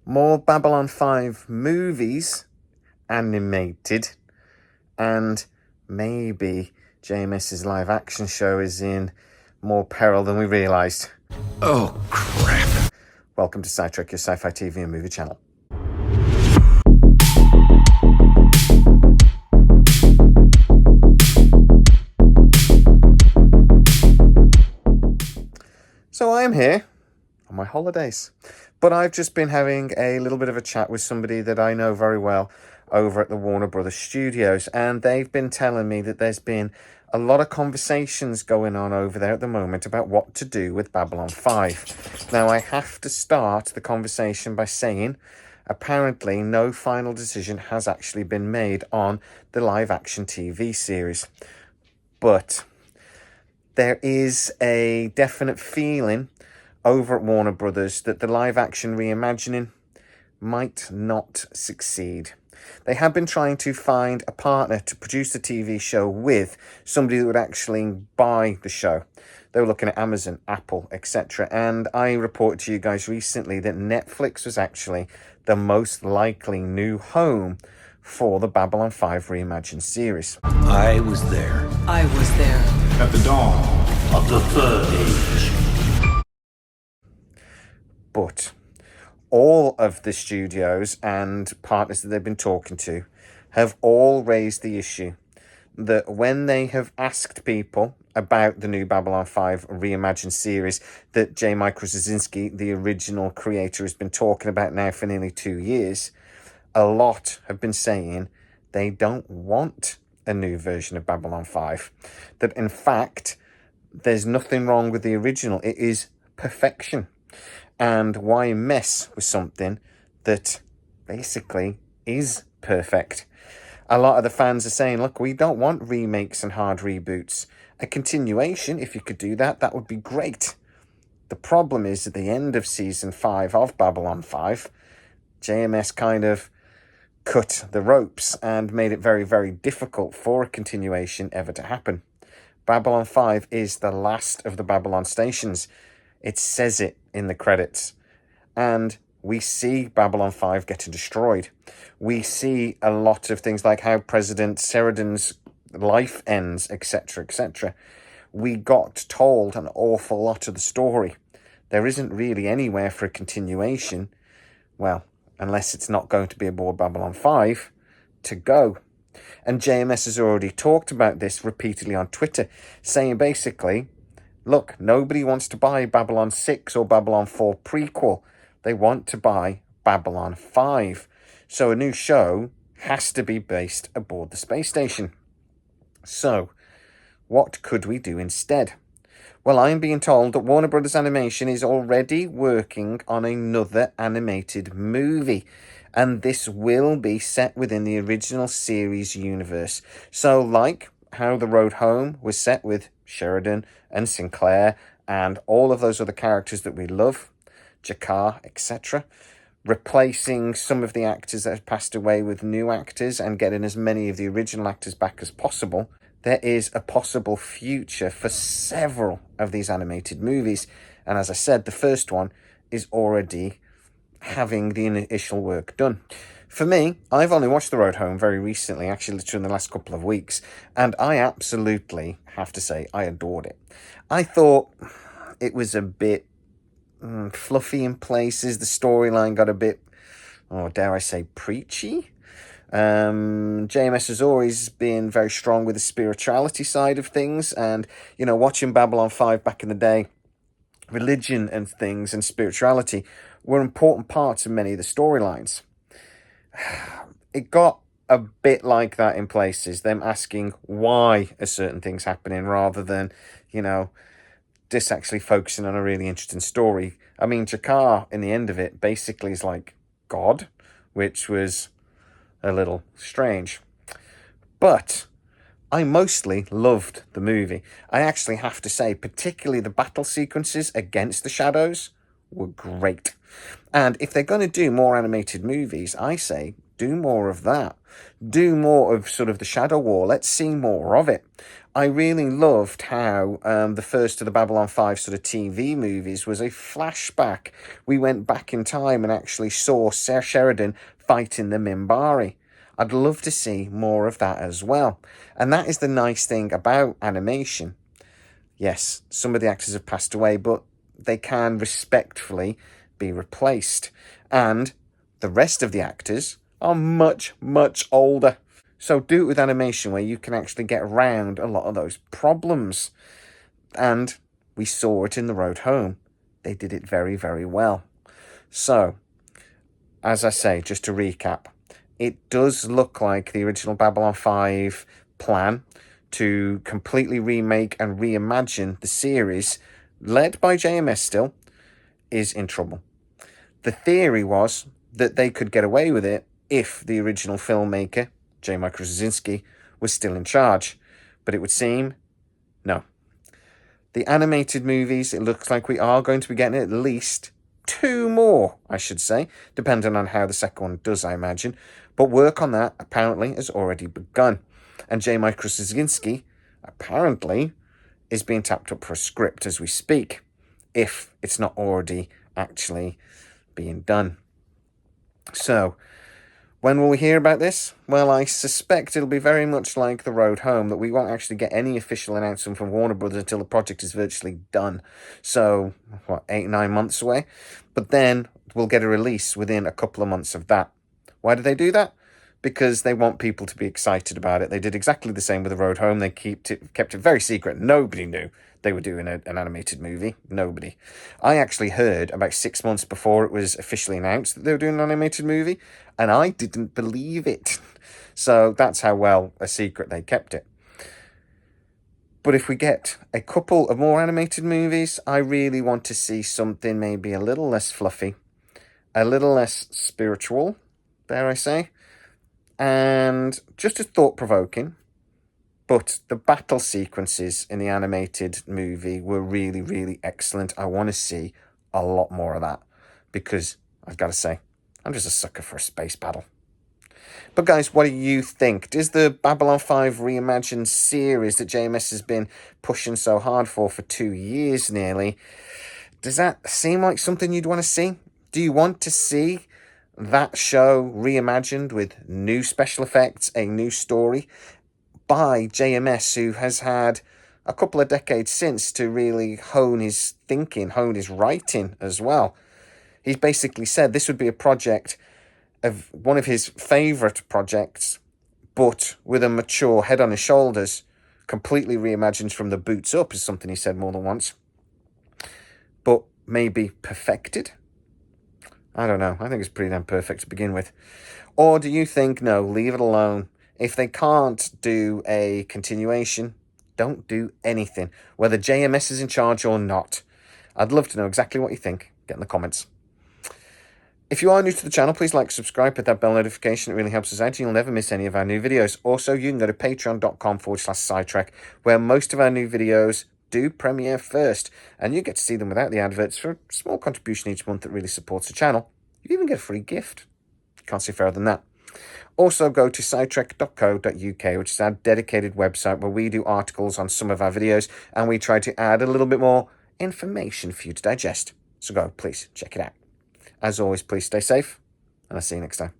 more Babylon 5 movies, animated, and maybe JMS's live action show is in more peril than we realised. Oh, crap. Welcome to Sidetrack, your sci-fi TV and movie channel. So I am here on my holidays, but I've just been having a little bit of a chat with somebody that I know very well over at the Warner Brothers Studios, and they've been telling me that there's been a lot of conversations going on over there at the moment about what to do with Babylon 5. Now, I have to start the conversation by saying apparently no final decision has actually been made on the live-action TV series, but there is a definite feeling over at Warner Brothers that the live-action reimagining might not succeed. They have been trying to find a partner to produce the TV show with, somebody that would actually buy the show. They were looking at Amazon, Apple, etc. And I reported to you guys recently that Netflix was actually the most likely new home for the Babylon 5 reimagined series. I was there. I was there. At the dawn of the Third Age. But all of the studios and partners that they've been talking to have all raised the issue that when they have asked people about the new Babylon 5 reimagined series that J. Michael Straczynski, the original creator, has been talking about now for nearly 2 years, a lot have been saying they don't want a new version of Babylon 5. That in fact, there's nothing wrong with the original. It is perfection. And why mess with something that basically is perfect? A lot of the fans are saying, look, we don't want remakes and hard reboots. A continuation, if you could do that, that would be great. The problem is at the end of season 5 of Babylon 5, JMS kind of cut the ropes and made it very, very difficult for a continuation ever to happen. Babylon 5 is the last of the Babylon stations. It says it in the credits. And we see Babylon 5 getting destroyed. We see a lot of things like how President Sheridan's life ends, etc., etc. We got told an awful lot of the story. There isn't really anywhere for a continuation. Well, unless it's not going to be aboard Babylon 5, to go. And JMS has already talked about this repeatedly on Twitter, saying basically, look, nobody wants to buy Babylon 6 or Babylon 4 prequel. They want to buy Babylon 5. So a new show has to be based aboard the space station. So, what could we do instead? Well, I'm being told that Warner Brothers Animation is already working on another animated movie, and this will be set within the original series universe. So, like how The Road Home was set with Sheridan and Sinclair and all of those other characters that we love, Jakar, etc., replacing some of the actors that have passed away with new actors and getting as many of the original actors back as possible, there is a possible future for several of these animated movies. And as I said, the first one is already having the initial work done. For me, I've only watched The Road Home very recently, actually literally in the last couple of weeks, and I absolutely have to say I adored it. I thought it was a bit fluffy in places. The storyline got a bit, dare I say, preachy. JMS has always been very strong with the spirituality side of things, and watching Babylon 5 back in the day, religion and things and spirituality were important parts of many of the storylines. It got a bit like that in places, them asking why are certain things happening rather than just actually focusing on a really interesting story. I mean, Jakar in the end of it basically is like God, which was a little strange. But I mostly loved the movie. I actually have to say, particularly the battle sequences against the shadows were great. And if they're going to do more animated movies, I say do more of that. Do more of sort of the shadow war. Let's see more of it. I really loved how the first of the Babylon 5 sort of TV movies was a flashback. We went back in time and actually saw Sir Sheridan fighting the Minbari. I'd love to see more of that as well. And that is the nice thing about animation. Yes, some of the actors have passed away, but they can respectfully be replaced. And the rest of the actors are much, much older. So do it with animation where you can actually get around a lot of those problems. And we saw it in The Road Home. They did it very, very well. So, as I say, just to recap, it does look like the original Babylon 5 plan to completely remake and reimagine the series, led by JMS still, is in trouble. The theory was that they could get away with it if the original filmmaker, J. Michael Straczynski, was still in charge. But it would seem, no. The animated movies, it looks like we are going to be getting at least 2 more, I should say, depending on how the second one does, I imagine. But work on that, apparently, has already begun. And J. Michael Straczynski, apparently, is being tapped up for a script as we speak, if it's not already actually being done. So, when will we hear about this? Well, I suspect it'll be very much like The Road Home, that we won't actually get any official announcement from Warner Brothers until the project is virtually done. So, 8, 9 months away? But then we'll get a release within a couple of months of that. Why do they do that? Because they want people to be excited about it. They did exactly the same with The Road Home. They kept it very secret. Nobody knew they were doing an animated movie. Nobody. I actually heard about 6 months before it was officially announced that they were doing an animated movie, and I didn't believe it. So that's how well a secret they kept it. But if we get a couple of more animated movies, I really want to see something maybe a little less fluffy, a little less spiritual, dare I say, and just as thought-provoking. But the battle sequences in the animated movie were really, really excellent. I want to see a lot more of that because I've got to say, I'm just a sucker for a space battle. But guys, what do you think? Does the Babylon 5 reimagined series that JMS has been pushing so hard for 2 years nearly, does that seem like something you'd want to see? Do you want to see that show reimagined with new special effects, a new story by JMS, who has had a couple of decades since to really hone his thinking, hone his writing as well? He's basically said this would be a project of one of his favourite projects, but with a mature head on his shoulders, completely reimagined from the boots up, is something he said more than once. But maybe perfected? I don't know. I think it's pretty damn perfect to begin with. Or do you think, no, leave it alone? If they can't do a continuation, don't do anything, whether JMS is in charge or not. I'd love to know exactly what you think. Get in the comments. If you are new to the channel, please like, subscribe, hit that bell notification. It really helps us out and you'll never miss any of our new videos. Also, you can go to patreon.com/SciTrek, where most of our new videos do premiere first, and you get to see them without the adverts for a small contribution each month that really supports the channel. You even get a free gift. Can't say fairer than that. Also, go to scitrek.co.uk, which is our dedicated website where we do articles on some of our videos, and we try to add a little bit more information for you to digest. So go, please, check it out. As always, please stay safe, and I'll see you next time.